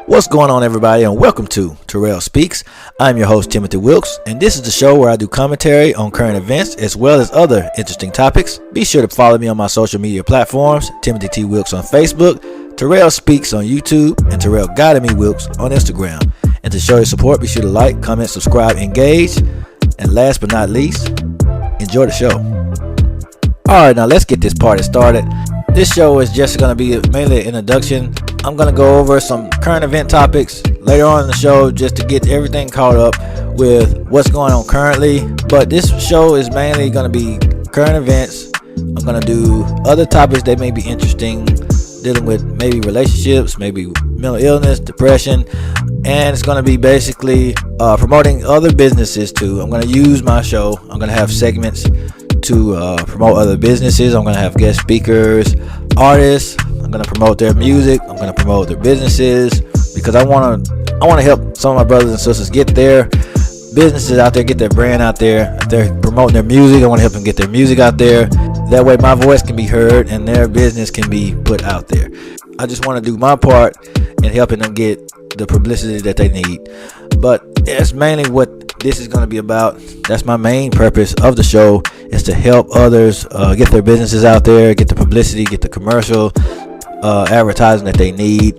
What's going on, everybody, and welcome to Tarrell Speaks. I'm your host, Timothy Wilkes, and this is the show where I do commentary on current events as well as other interesting topics. Be sure to follow me on my social media platforms, Timothy T. Wilkes on Facebook, Tarrell Speaks on YouTube, and Tarrell Guided Me Wilkes on Instagram. And to show your support, be sure to like, comment, subscribe, engage, and last but not least, enjoy the show. Alright, now let's get this party started. This show is just going to be mainly an introduction. I'm going to go over some current event topics later on in the show just to get everything caught up with what's going on currently. But this show is mainly going to be current events. I'm going to do other topics that may be interesting, dealing with maybe relationships, maybe mental illness, depression, and it's going to be basically promoting other businesses too. I'm going to use my show. I'm going to have segments to promote other businesses. I'm going to have guest speakers, artists. I'm going to promote their music. I'm going to promote their businesses because I want to help some of my brothers and sisters get their businesses out there, get their brand out there. If they're promoting their music, I want to help them get their music out there. That way my voice can be heard and their business can be put out there. I just want to do my part in helping them get the publicity that they need. But that's mainly what this is going to be about. That's my main purpose of the show, is to help others get their businesses out there, get the publicity, get the commercial advertising that they need.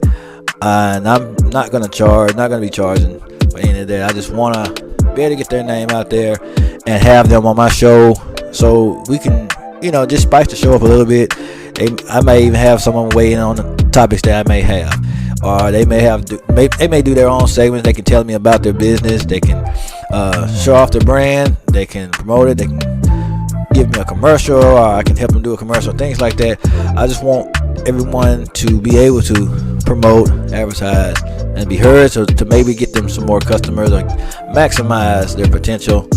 And I'm not going to be charging for any of that. I just want to be able to get their name out there and have them on my show so we can, just spice the show up a little bit. I may even have someone weigh in on the topics that I may have. Or they may do their own segments. They can tell me about their business. They can show off their brand. They can promote it. They can give me a commercial, or I can help them do a commercial, things like that. I just want everyone to be able to promote, advertise, and be heard, so to maybe get them some more customers or maximize their potential.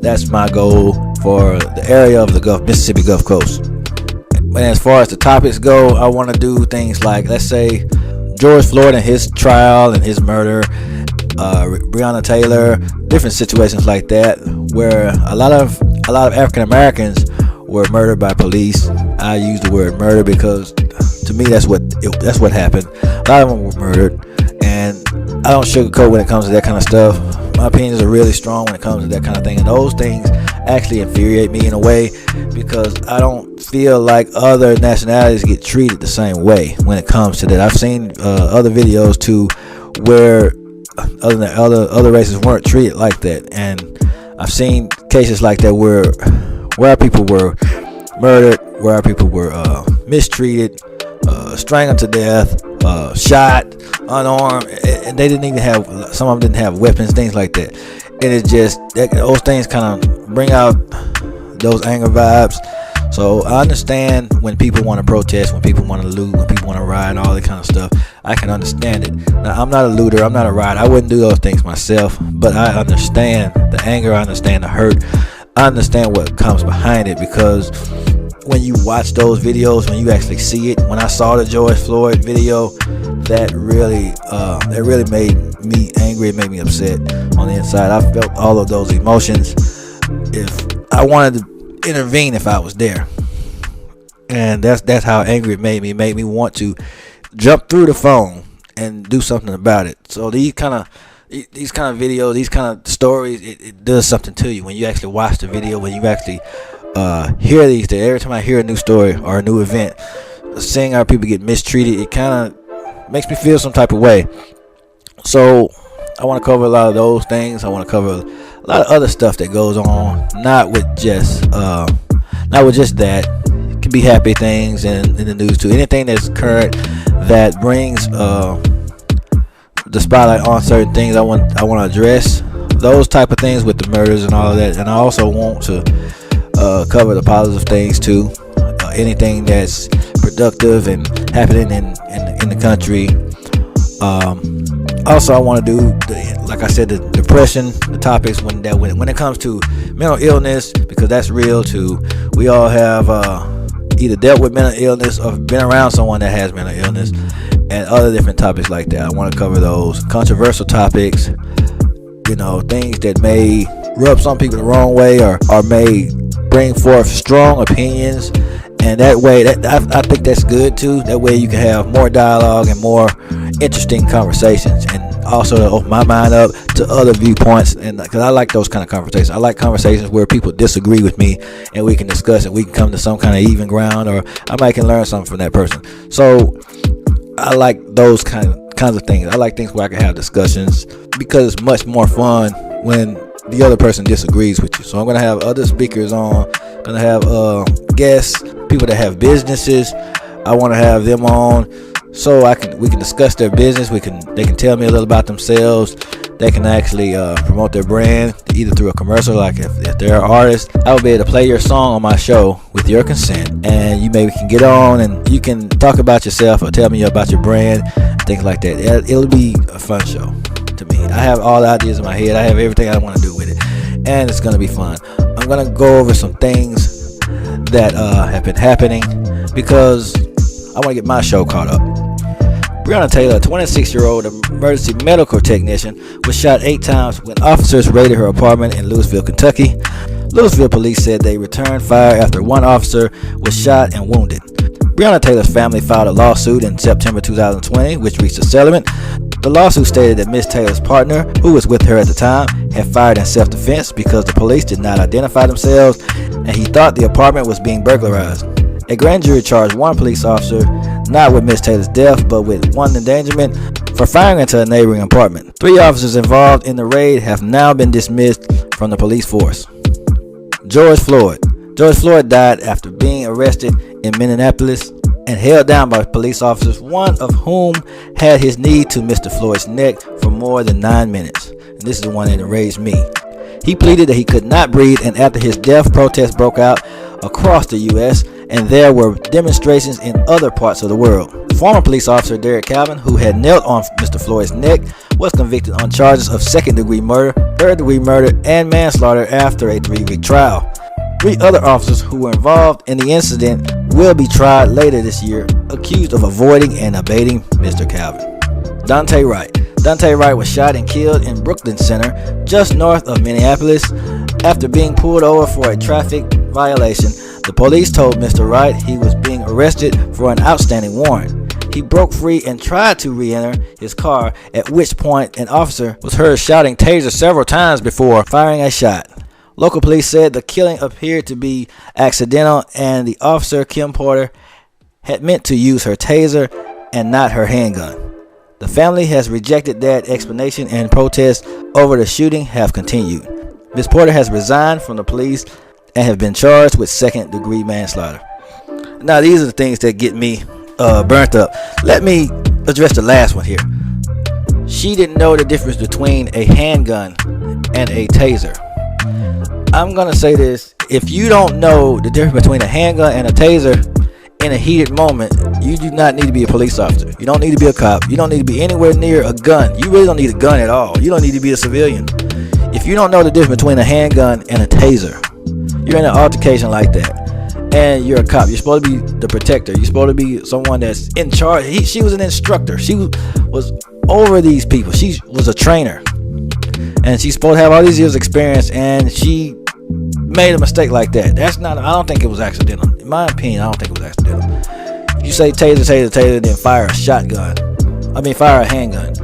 That's my goal for the area of the Mississippi Gulf Coast. And as far as the topics go, I want to do things like, let's say, George Floyd and his trial and his murder, Breonna Taylor, different situations like that, where a lot of African Americans were murdered by police. I use the word murder because to me that's what happened. A lot of them were murdered, and I don't sugarcoat when it comes to that kind of stuff. My opinions are really strong when it comes to that kind of thing, and those things actually infuriate me in a way because I don't feel like other nationalities get treated the same way when it comes to that. I've seen other videos too where other races weren't treated like that, and I've seen cases like that where our people were murdered, where our people were mistreated, strangled to death, shot, unarmed, and they didn't even have, some of them didn't have weapons, things like that. And it's just those things kind of bring out those anger vibes. So I understand when people want to protest, when people want to loot, when people want to riot, all that kind of stuff. I can understand it. Now, I'm not a looter, I'm not a rioter. I wouldn't do those things myself, but I understand the anger, I understand the hurt, I understand what comes behind it, because when you watch those videos, when you actually see it, when I saw the George Floyd video, that really made me angry. It made me upset on the inside. I felt all of those emotions. If I wanted to intervene, if I was there, and that's how angry it made me. It made me want to jump through the phone and do something about it. So these kind of videos, these kind of stories, it does something to you when you actually watch the video, when you actually hear these things. Every time I hear a new story or a new event, seeing our people get mistreated, it kind of makes me feel some type of way. So I want to cover a lot of those things. I want to cover a lot of other stuff that goes on, not with just that. It can be happy things in the news too. Anything that's current that brings the spotlight on certain things, I want to address those type of things with the murders and all of that. And I also want to cover the positive things too. Anything that's productive and happening in the country. Also, I want to do, like I said, the depression, the topics when it comes to mental illness, because that's real too. We all have either dealt with mental illness or been around someone that has mental illness, and other different topics like that. I want to cover those controversial topics, things that may rub some people the wrong way or may bring forth strong opinions, and that way, I think that's good too. That way you can have more dialogue and more interesting conversations, and also to open my mind up to other viewpoints. And because I like those kind of conversations, I like conversations where people disagree with me and we can discuss and we can come to some kind of even ground, or I might can learn something from that person. So I like those kinds of things. I like things where I can have discussions, because it's much more fun when the other person disagrees with you. So I'm going to have other speakers on. I'm going to have guests, people that have businesses. I want to have them on so we can discuss their business. They can tell me a little about themselves. They can actually promote their brand either through a commercial, like if they're an artist. I will be able to play your song on my show with your consent, and you maybe can get on and you can talk about yourself or tell me about your brand, things like that. It'll be a fun show to me. I have all the ideas in my head. I have everything I want to do with it, and it's going to be fun. I'm going to go over some things that have been happening because I want to get my show caught up. Breonna Taylor, a 26-year-old emergency medical technician, was shot 8 times when officers raided her apartment in Louisville, Kentucky. Louisville police said they returned fire after one officer was shot and wounded. Breonna Taylor's family filed a lawsuit in September 2020, which reached a settlement. The lawsuit stated that Ms. Taylor's partner, who was with her at the time, had fired in self-defense because the police did not identify themselves and he thought the apartment was being burglarized. A grand jury charged one police officer, not with Ms. Taylor's death, but with one endangerment, for firing into a neighboring apartment. 3 officers involved in the raid have now been dismissed from the police force. George Floyd died after being arrested in Minneapolis and held down by police officers, one of whom had his knee to Mr. Floyd's neck for more than 9 minutes. And this is the one that enraged me. He pleaded that he could not breathe, and after his death, protests broke out across the U.S., and there were demonstrations in other parts of the world. Former police officer Derek Calvin, who had knelt on Mr. Floyd's neck, was convicted on charges of second-degree murder, third-degree murder, and manslaughter after a 3-week trial. 3 other officers who were involved in the incident will be tried later this year, accused of avoiding and abating Mr. Calvin. Dante Wright was shot and killed in Brooklyn Center, just north of Minneapolis, after being pulled over for a traffic violation. The police told Mr. Wright he was being arrested for an outstanding warrant. He broke free and tried to re-enter his car, at which point an officer was heard shouting "taser" several times before firing a shot. Local police said the killing appeared to be accidental, and the officer, Kim Porter, had meant to use her taser and not her handgun. The family has rejected that explanation, and protests over the shooting have continued. Ms. Porter has resigned from the police and have been charged with second-degree manslaughter. Now, these are the things that get me burnt up. Let me address the last one here. She didn't know the difference between a handgun and a taser. I'm going to say this. If you don't know the difference between a handgun and a taser in a heated moment, you do not need to be a police officer. You don't need to be a cop. You don't need to be anywhere near a gun. You really don't need a gun at all. You don't need to be a civilian. If you don't know the difference between a handgun and a taser, you're in an altercation like that, and you're a cop. You're supposed to be the protector. You're supposed to be someone that's in charge. She was an instructor. She was over these people. She was a trainer, and she's supposed to have all these years of experience, and she made a mistake like that. I don't think it was accidental. In my opinion, I don't think it was accidental. If you say taser, then fire a handgun.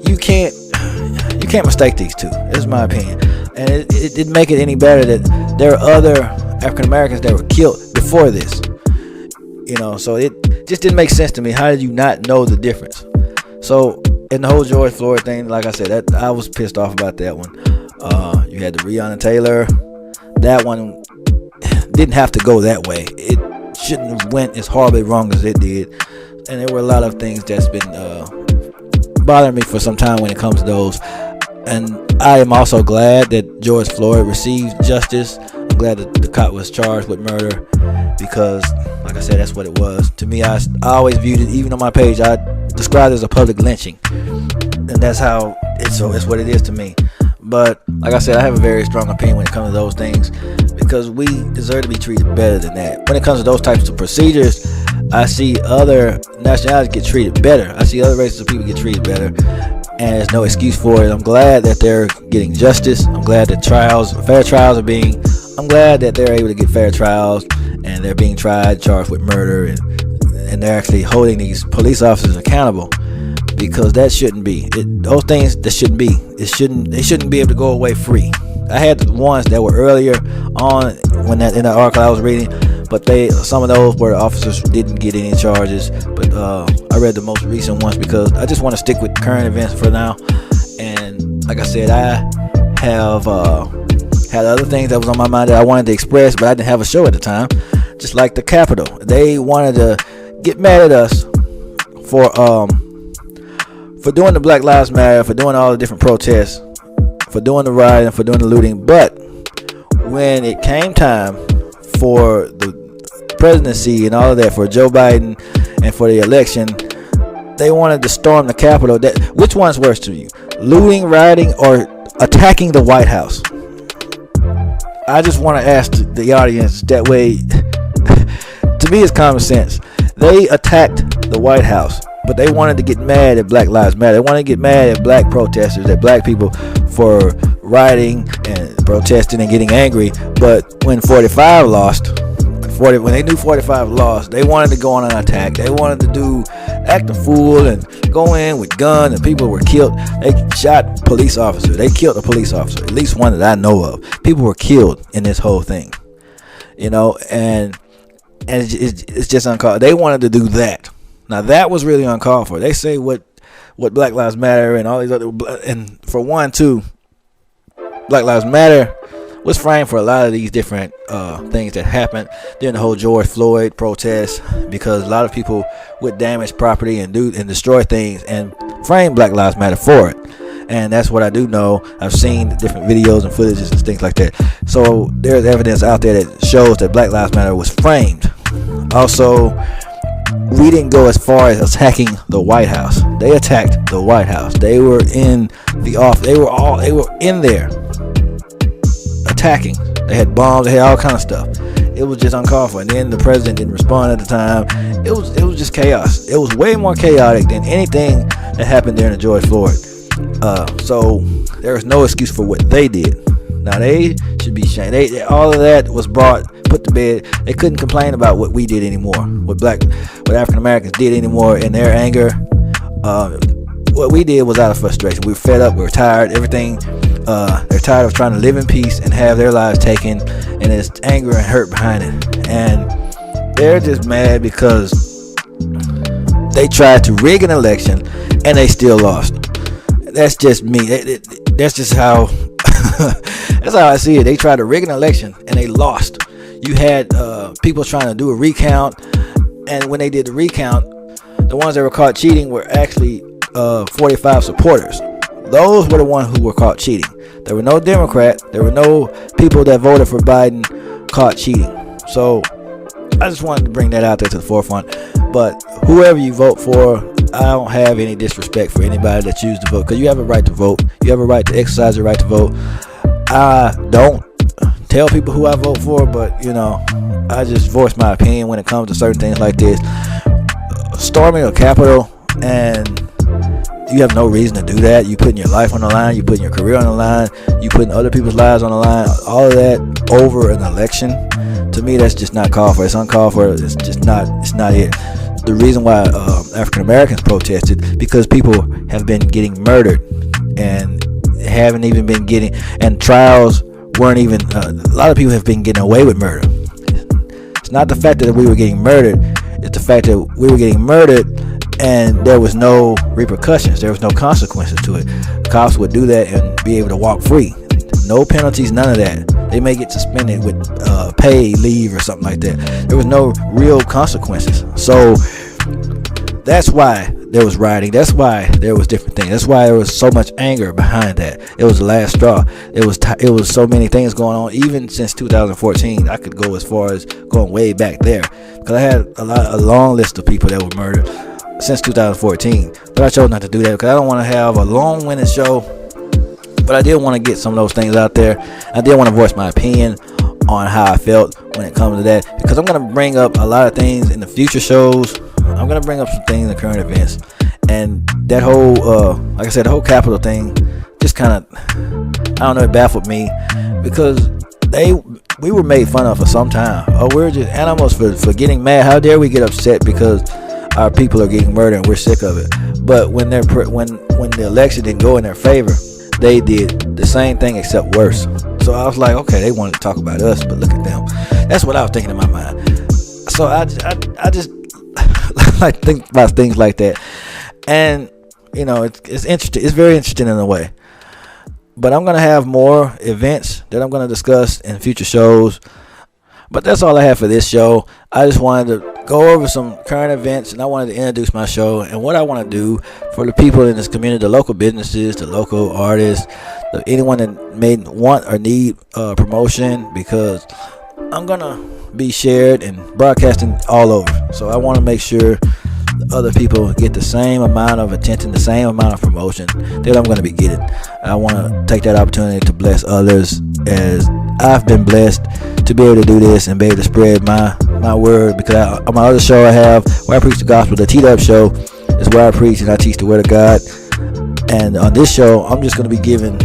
You can't mistake these two. That's my opinion. And it didn't make it any better that there are other African Americans that were killed before this. So it just didn't make sense to me. How did you not know the difference? So in the whole George Floyd thing, like I said, I was pissed off about that one. You had the Breonna Taylor. That one didn't have to go that way. It shouldn't have went as horribly wrong as it did. And there were a lot of things that's been bothering me for some time when it comes to those. And I am also glad that George Floyd received justice. I'm glad that the cop was charged with murder, because, like I said, that's what it was. To me, I always viewed it, even on my page, I described it as a public lynching. And that's how it's what it is to me. But, like I said, I have a very strong opinion when it comes to those things, because we deserve to be treated better than that. When it comes to those types of procedures, I see other nationalities get treated better. I see other races of people get treated better. And there's no excuse for it. I'm glad that they're getting justice. I'm glad that I'm glad that they're able to get fair trials, and they're being charged with murder, and they're actually holding these police officers accountable. because that shouldn't be. Those things that shouldn't be. They shouldn't be able to go away free. I had the ones that were earlier on in the article I was reading, but some of those where the officers didn't get any charges. But I read the most recent ones because I just want to stick with current events for now. And like I said, I have had other things that was on my mind that I wanted to express, but I didn't have a show at the time. Just like the Capitol, they wanted to get mad at us for doing the Black Lives Matter, for doing all the different protests, for doing the rioting, for doing the looting. But when it came time for the presidency and all of that, for Joe Biden and for the election, they wanted to storm the Capitol. Which one's worse to you? Looting, rioting, or attacking the White House? I just want to ask the audience that way. To me, it's common sense. They attacked the White House, but they wanted to get mad at Black Lives Matter. They wanted to get mad at black protesters, at black people for rioting and protesting and getting angry. But when 45 lost, when they knew 45 lost, they wanted to go on an attack. They wanted to act a fool and go in with guns, and people were killed. They shot police officers. They killed a police officer, at least one that I know of. People were killed in this whole thing, and it's just uncalled. They wanted to do that. Now that was really uncalled for. They say what Black Lives Matter and all these other, and for one too, Black Lives Matter was framed for a lot of these different things that happened during the whole George Floyd protest, because a lot of people would damage property and destroy things and frame Black Lives Matter for it. And that's what I do know. I've seen different videos and footages and things like that. So there's evidence out there that shows that Black Lives Matter was framed. Also, we didn't go as far as attacking the White House. They attacked the White House. They were in the office. They were in there attacking. They had bombs. They had all kind of stuff. It was just uncalled for. And then the president didn't respond at the time. It was just chaos. It was way more chaotic than anything that happened during the George Floyd. So there is no excuse for what they did. Now they should be shamed. All of that was put to bed. They couldn't complain about what we did anymore, what African Americans did anymore in their anger. What we did was out of frustration. We were fed up. We were tired. Everything. They're tired of trying to live in peace and have their lives taken, and there's anger and hurt behind it. And they're just mad because they tried to rig an election and they still lost. That's just me. That's just how. That's how I see it. They tried to rig an election and they lost. You had people trying to do a recount, and when they did the recount, the ones that were caught cheating were actually 45 supporters. Those were the ones who were caught cheating. There were no Democrats. There were no people that voted for Biden caught cheating. So I just wanted to bring that out there to the forefront. But whoever you vote for, I don't have any disrespect for anybody that chooses to vote, because you have a right to vote. You have a right to exercise your right to vote. I don't tell people who I vote for, but I just voice my opinion when it comes to certain things like this. Storming a Capitol, and you have no reason to do that. You putting your life on the line. You putting your career on the line. You putting other people's lives on the line. All of that over an election. To me, that's just not called for. It's uncalled for. It's just not. It's not it. The reason why African Americans protested, because people have been getting murdered and haven't even been getting, and trials weren't even. A lot of people have been getting away with murder. It's not the fact that we were getting murdered. It's the fact that we were getting murdered and there was no repercussions. There was no consequences to it. Cops would do that and be able to walk free. No penalties, none of that. They may get suspended with paid leave or something like that. There was no real consequences. So that's why there was rioting. That's why there was different things. That's why there was so much anger behind that. It was the last straw. It was so many things going on. Even since 2014, I could go as far as going way back there, because I had a long list of people that were murdered since 2014. But I chose not to do that because I don't want to have a long-winded show. But I did want to get some of those things out there. I did want to voice my opinion on how I felt when it comes to that, because I'm going to bring up a lot of things in the future shows. I'm going to bring up some things in the current events. And that whole, like I said, the whole Capitol thing just kind of, I don't know, it baffled me, because we were made fun of for some time. Oh, we're just animals for getting mad. How dare we get upset because our people are getting murdered and we're sick of it. But when the election didn't go in their favor, they did the same thing except worse. So I was like, okay, they wanted to talk about us, but look at them. That's what I was thinking in my mind. So I just like think about things like that, and it's interesting. It's very interesting in a way. But I'm gonna have more events that I'm gonna discuss in future shows. But that's all I have for this show. I just wanted to go over some current events, and I wanted to introduce my show and what I want to do for the people in this community, the local businesses, the local artists, anyone that may want or need promotion, because I'm gonna be shared and broadcasting all over. So I want to make sure other people get the same amount of attention, the same amount of promotion that I'm going to be getting. I want to take that opportunity to bless others as I've been blessed to be able to do this and be able to spread my word, because on my other show I have where I preach the gospel, the T-Dub show is where I preach and I teach the word of God. And on this show I'm just going to be giving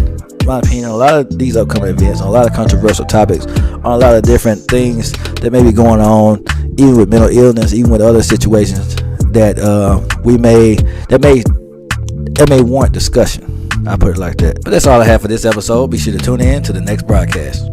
my opinion on a lot of these upcoming events, on a lot of controversial topics, on a lot of different things that may be going on, even with mental illness, even with other situations that may warrant discussion. I put it like that. But that's all I have for this episode. Be sure to tune in to the next broadcast.